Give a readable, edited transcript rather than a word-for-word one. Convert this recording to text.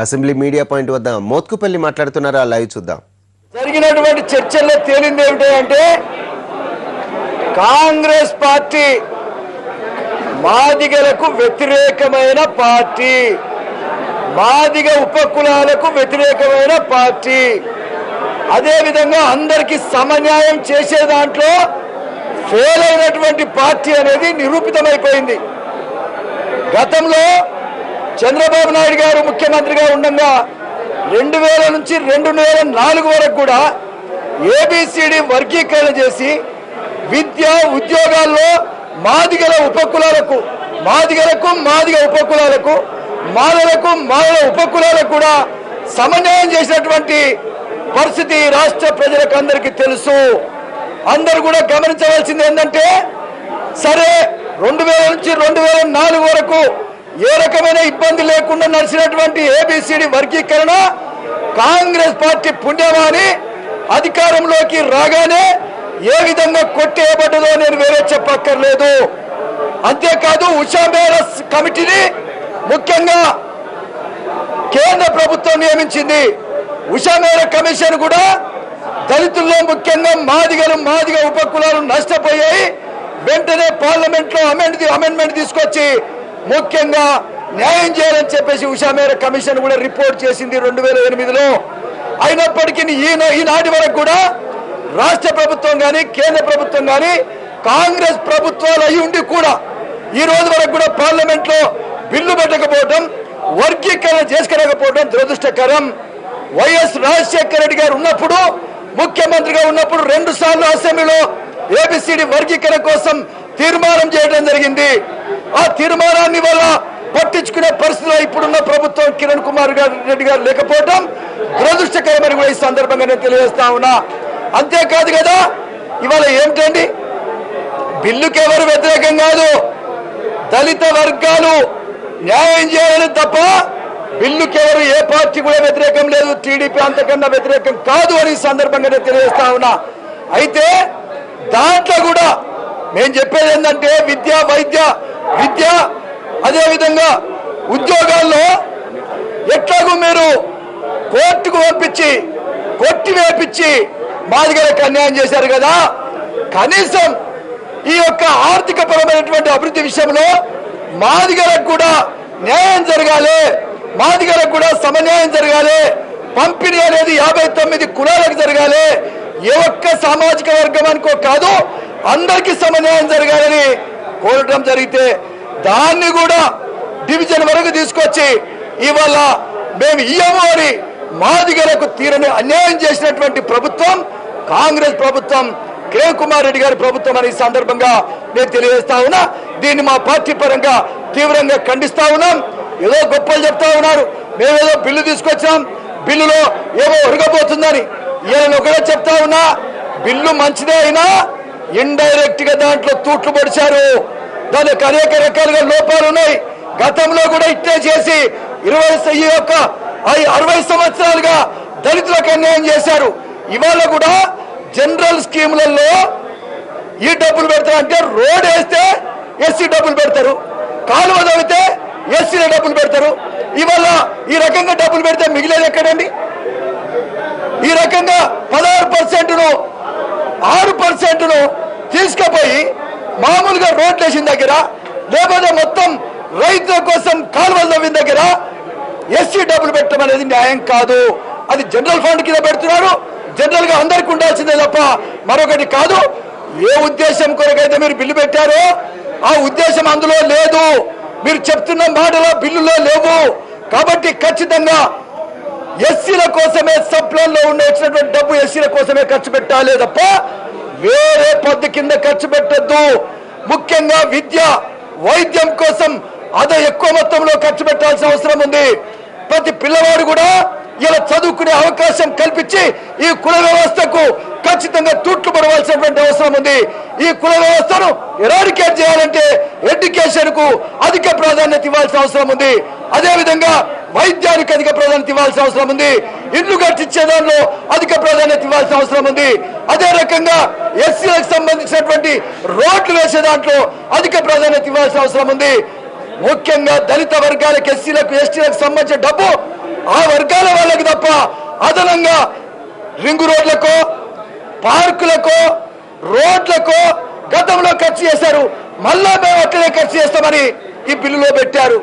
Assembly media point వద్ద మోత్కుపల్లి మాట్లాడుతున్నారు. ఆ లైవ్ చూద్దాం. జరిగినటువంటి చర్చల్లో తేలింది ఏమిటంటే కాంగ్రెస్ పార్టీ మాదిగలకు వ్యతిరేకమైన పార్టీ, మాదిగ ఉపకులాలకు వ్యతిరేకమైన పార్టీ, అదేవిధంగా అందరికీ సమన్యాయం చేసే దాంట్లో ఫెయిల్ అయినటువంటి పార్టీ అనేది నిరూపితమైపోయింది. గతంలో చంద్రబాబు నాయుడు గారు ముఖ్యమంత్రిగా ఉండగా 2000 నుంచి 2004 వరకు కూడా ఏబిసిడి వర్గీకరణ చేసి విద్య ఉద్యోగాల్లో మాదిగల ఉపకులాలకు, మాదిగలకు మాదిగ ఉపకులాలకు, మాలలకు మాలల ఉపకులాలకు కూడా సమన్వయం చేసినటువంటి పరిస్థితి రాష్ట్ర ప్రజలకు అందరికీ తెలుసు. అందరూ కూడా గమనించవలసింది ఏంటంటే, సరే 2000 నుంచి 2004 వరకు ఏ రకమైన ఇబ్బంది లేకుండా నడిచినటువంటి ఏబిసిడి వర్గీకరణ కాంగ్రెస్ పార్టీ పుణ్యమాని అధికారంలోకి రాగానే ఏ విధంగా కొట్టేయబడ్డదో నేను వేరే చెప్పక్కర్లేదు. అంతేకాదు ఉషా మేరస్ కమిటీని ముఖ్యంగా కేంద్ర ప్రభుత్వం నియమించింది. ఉషా మేర కమిషన్ కూడా దళితుల్లో ముఖ్యంగా మాదిగ ఉపకులాలు నష్టపోయాయి. వెంటనే పార్లమెంట్ లో అమెండ్మెంట్ తీసుకొచ్చి ముఖ్యంగా న్యాయం చేయాలని చెప్పేసి ఉషా మేర కమిషన్ కూడా రిపోర్ట్ చేసింది 2008లో. అయినప్పటికీ ఈనాటి వరకు కూడా రాష్ట్ర ప్రభుత్వం కానీ కేంద్ర ప్రభుత్వం కానీ కాంగ్రెస్ ప్రభుత్వాలు అయి ఉండి కూడా ఈ రోజు వరకు కూడా పార్లమెంట్ లో బిల్లు పెట్టకపోవడం, వర్గీకరణ చేసుకురాకపోవడం దురదృష్టకరం. వైఎస్ రాజశేఖర రెడ్డి గారు ఉన్నప్పుడు, ముఖ్యమంత్రిగా ఉన్నప్పుడు 2 సార్లు అసెంబ్లీలో ఏబిసిడి వర్గీకరణ కోసం తీర్మానం చేయడం జరిగింది. ఆ తీర్మానాన్ని వల్ల పట్టించుకునే పరిస్థితిలో ఇప్పుడున్న ప్రభుత్వం కిరణ్ కుమార్ రెడ్డి గారు లేకపోవడం దురదృష్టకరమని కూడా ఈ సందర్భంగా నేను తెలియజేస్తా ఉన్నా. అంతేకాదు కదా, ఇవాళ ఏమిటండి, బిల్లుకి ఎవరు వ్యతిరేకం కాదు, దళిత వర్గాలు న్యాయం చేయాలని తప్ప బిల్లుకి ఎవరు ఏ పార్టీ కూడా వ్యతిరేకం లేదు. టీడీపీ అంతకన్నా వ్యతిరేకం కాదు అని ఈ సందర్భంగా నేను తెలియజేస్తా ఉన్నా. అయితే దాంట్లో కూడా నేను చెప్పేది ఏంటంటే, విద్య అదేవిధంగా ఉద్యోగాల్లో ఎట్లాగూ మీరు కోర్టుకు పంపించి కొట్టివేపించి మాదిగలకు అన్యాయం చేశారు కదా, కనీసం ఈ యొక్క ఆర్థిక పరమైనటువంటి అభివృద్ధి విషయంలో మాదిగలకు కూడా న్యాయం జరగాలి, మాదిగలకు కూడా సమన్యాయం జరగాలి, పంపిణీ అనేది 59 కులాలకు జరగాలి, ఏ ఒక్క సామాజిక వర్గం అనుకో కాదు అందరికీ సమన్యాయం జరగాలని కోరటం జరిగితే దాన్ని కూడా డివిజన్ వరకు తీసుకొచ్చి ఇవాళ మేము ఇయ్యము అని మాదిగలకు తీరని అన్యాయం చేసినటువంటి ప్రభుత్వం కాంగ్రెస్ ప్రభుత్వం, కిరణ్ కుమార్ రెడ్డి గారి ప్రభుత్వం అని సందర్భంగా నేను తెలియజేస్తా ఉన్నా. దీన్ని మా పార్టీ పరంగా తీవ్రంగా ఖండిస్తా ఉన్నాం. ఏదో గొప్పలు చెప్తా ఉన్నారు, మేమేదో బిల్లు తీసుకొచ్చాం, బిల్లులో ఏమో ఒరగబోతుందని. ఈయన ఒకటే చెప్తా ఉన్నా, బిల్లు మంచిదే అయినా ఇండైరెక్ట్ గా దాంట్లో తూట్లు పొడిచారు, దానికి అనేక రకాలుగా లోపాలు ఉన్నాయి. గతంలో కూడా ఇట్టే చేసి 60 సంవత్సరాలుగా దళితులకు అన్యాయం చేశారు. ఇవాళ కూడా జనరల్ స్కీములలో ఈ డబ్బులు పెడతారంటే, రోడ్ వేస్తే ఎస్సీ డబ్బులు పెడతారు, కాలువ తవ్వితే ఎస్సీల డబ్బులు పెడతారు. ఇవాళ ఈ రకంగా డబ్బులు పెడితే మిగిలేదు ఎక్కడండి? ఈ రకంగా 16%ను 6%ను తీసుకుపోయి మామూలుగా రోడ్లు వేసిన దగ్గర, లేకపోతే మొత్తం రైతుల కోసం కాలువలు తవ్విన దగ్గర ఎస్సీ డబ్బులు పెట్టడం అనేది న్యాయం కాదు. అది జనరల్ ఫండ్ కింద పెడుతున్నారు. జనరల్ గా అందరికి ఉండాల్సిందే తప్ప మరొకటి కాదు. ఏ ఉద్దేశం కొరకైతే మీరు బిల్లు పెట్టారో ఆ ఉద్దేశం అందులో లేదు, మీరు చెప్తున్న మాటలో బిల్లులో లేవు. కాబట్టి ఖచ్చితంగా ఎస్సీల కోసమే సప్లైలో వచ్చినటువంటి డబ్బు ఎస్సీల కోసమే ఖర్చు పెట్టాలి తప్ప వేరే పద్ధతి కింద ఖర్చు పెట్టద్దు. ముఖ్యంగా విద్య వైద్యం కోసం అదే ఎక్కువ మొత్తంలో ఖర్చు పెట్టాల్సిన అవసరం ఉంది. ప్రతి పిల్లవాడు కూడా ఇలా చదువుకునే అవకాశం కల్పించి ఈ కుల వ్యవస్థకు ఖచ్చితంగా తూట్లు పడవలసినటువంటి అవసరం ఉంది. ఈ కుల వ్యవస్థను ఎరాడికేట్ చేయాలంటే ఎడ్యుకేషన్ కు అధిక ప్రాధాన్యత ఇవ్వాల్సిన అవసరం ఉంది. అదేవిధంగా వైద్యానికి అధిక ప్రాధాన్యత ఇవ్వాల్సిన అవసరం ఉంది. ఇండ్లు కట్టించే దానిలో అధిక ప్రాధాన్యత ఇవ్వాల్సిన అవసరం ఉంది. అదే రకంగా ఎస్సీలకు సంబంధించినటువంటి రోడ్లు వేసే దాంట్లో అధిక ప్రాధాన్యత ఇవ్వాల్సిన అవసరం ఉంది. ముఖ్యంగా దళిత వర్గాలకు ఎస్సీలకు ఎస్టీలకు సంబంధించిన డబ్బు ఆ వర్గాల వాళ్ళకి తప్ప అదనంగా రింగు రోడ్లకో పార్కులకో రోడ్లకో గతంలో ఖర్చు చేశారు. మళ్ళా మేము అట్లనే ఖర్చు చేస్తామని ఈ బిల్లులో పెట్టారు.